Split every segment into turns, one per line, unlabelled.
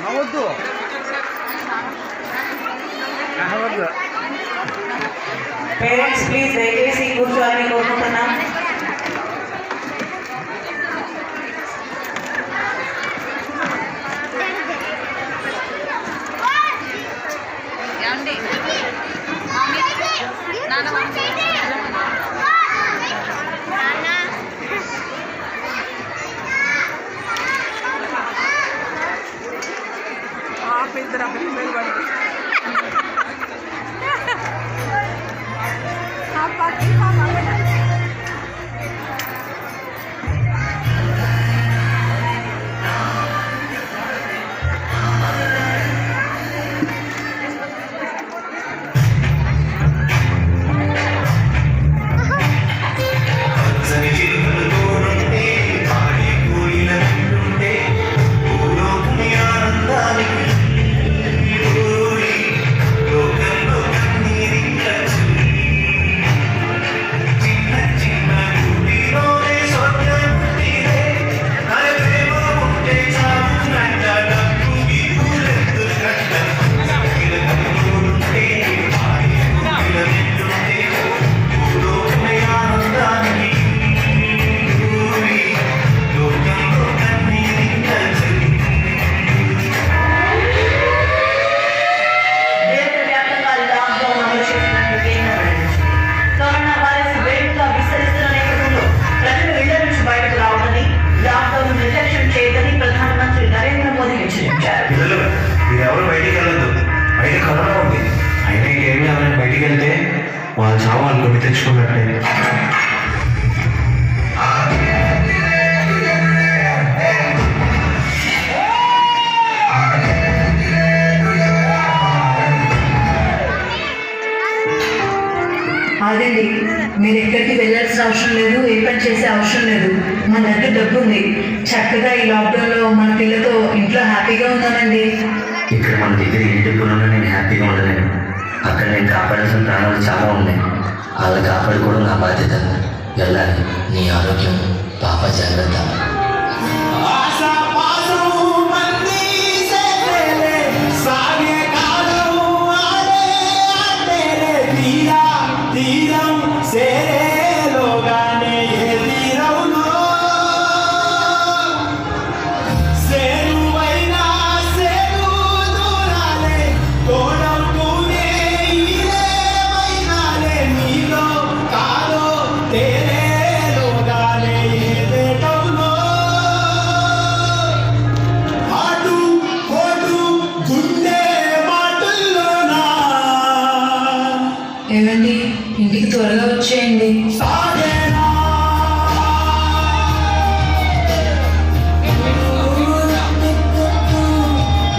నవ్వద్దు
parents please దయచేసి కూర్చోవాలని కోరుకుంటున్నాం.
వాళ్ళ సామాన్లు కొన్ని తెచ్చుకున్నట్టే.
అదండి, మీరు ఎక్కడికి వెళ్ళాల్సిన అవసరం లేదు, ఏ పని చేసే అవసరం లేదు. మన దగ్గర డబ్బు ఉంది. చక్కగా ఈ లాక్డౌన్లో మన పిల్లతో ఇంట్లో హ్యాపీగా ఉన్నామండి.
ఇక్కడ మన దగ్గర ఏ డబ్బులు ఉన్నా నేను హ్యాపీగా ఉండలేను. అక్కడ నేను కాపాడాల్సిన ప్రాణాలు చాలా ఉన్నాయి. వాళ్ళని కాపాడుకోవడం నా బాధ్యత. వెళ్ళాలి. నీ ఆరోగ్యం పాప జాగ్రత్త.
ఏమండి, ఇంటికి త్వరగా వచ్చేయండి.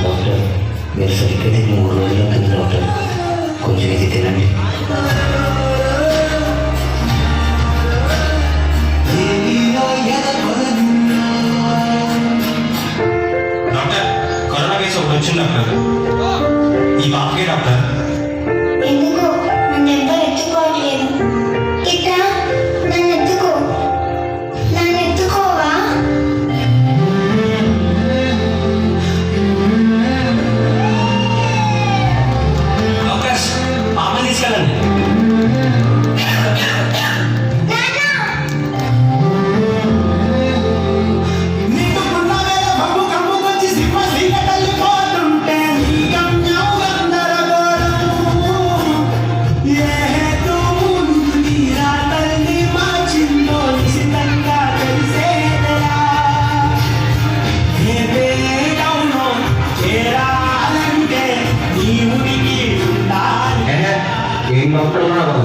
డాక్టర్, మీరు సరిగ్గా 3 రోజులు అవుతుంది డాక్టర్. కొంచెం ఇది తినండి. డాక్టర్, కరోనా కేసు ఒకటి వచ్చింది డాక్టర్. ఈ బాబుకే డాక్టర్. ఏం డాక్టర్ ఉన్నారు,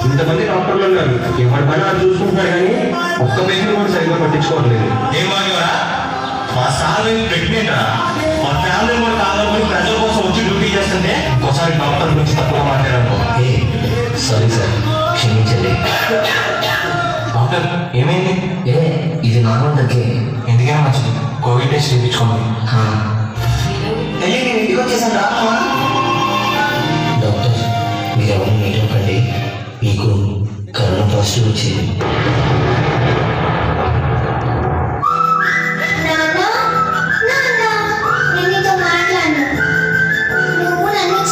ఇంతమంది డాక్టర్లు ఉన్నారు. ఎవరి పని వాళ్ళు చూసుకుంటున్నారు, కానీ ఒక్క పేషెంట్ కూడా సరిగ్గా పట్టించుకోవట్లేదు. ఏం బాగా మా సార్ ప్రెగ్నెంట్ రా, మా ఫ్యామిలీ కూడా కావాలని ప్రజల కోసం వచ్చి డ్యూటీ చేస్తుంటే ఒకసారి డాక్టర్ గురించి తప్పుగా మాట్లాడాను. సారీ సార్, క్షమించండి. డాక్టర్ ఏమైంది? ఇది నార్మల్ దగ్గే, ఎందుకైనా మంచిది కోవిడ్ టెస్ట్ చేయించుకోండి. ఇంటికి వచ్చేసాను రా.
పాజిటివ్ వచ్చింది.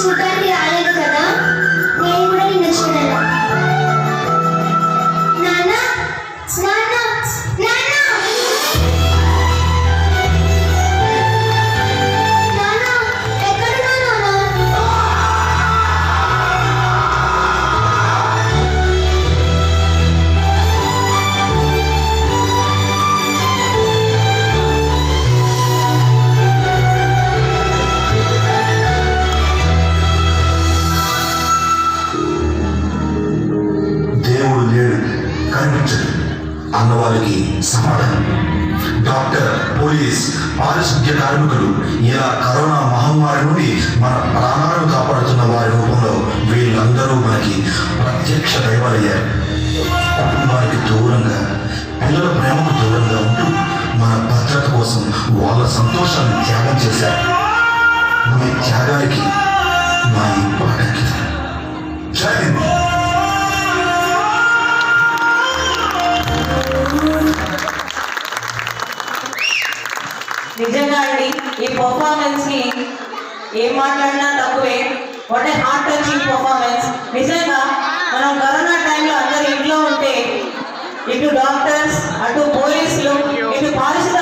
చూడడానికి రాలేదు కదా, నేను కూడా నిన్ను చూడాలి. నాన్న నాన్న నాన్న నాన్న ఎక్కడున్నా నాన్న?
దేవుడు లేడు, కనిపించడు అన్నవారికి సమాధానం. డాక్టర్, పోలీస్, పారిశుద్ధ్య కార్మికులు ఇలా కరోనా మహమ్మారి నుండి మన ప్రాణాలను కాపాడుతున్న వారి రూపంలో వీళ్ళందరూ మనకి ప్రత్యక్ష దైవాలయ్యారు. కుటుంబానికి దూరంగా, పిల్లల ప్రేమకు దూరంగా ఉంటూ మన భద్రత కోసం వాళ్ళ సంతోషాన్ని త్యాగం చేశారు. మీ త్యాగానికి మా ఈ పాటకి జై హింద్.
నిజంగా అండి, ఈ పర్ఫార్మెన్స్ ని ఏం మాట్లాడినా తక్కువే. What a heart touching performance. నిజంగా మనం కరోనా టైంలో అందరూ ఇంట్లో ఉంటే ఇటు డాక్టర్స్, అటు పోలీసులు, ఇటు పారిశుద్ధ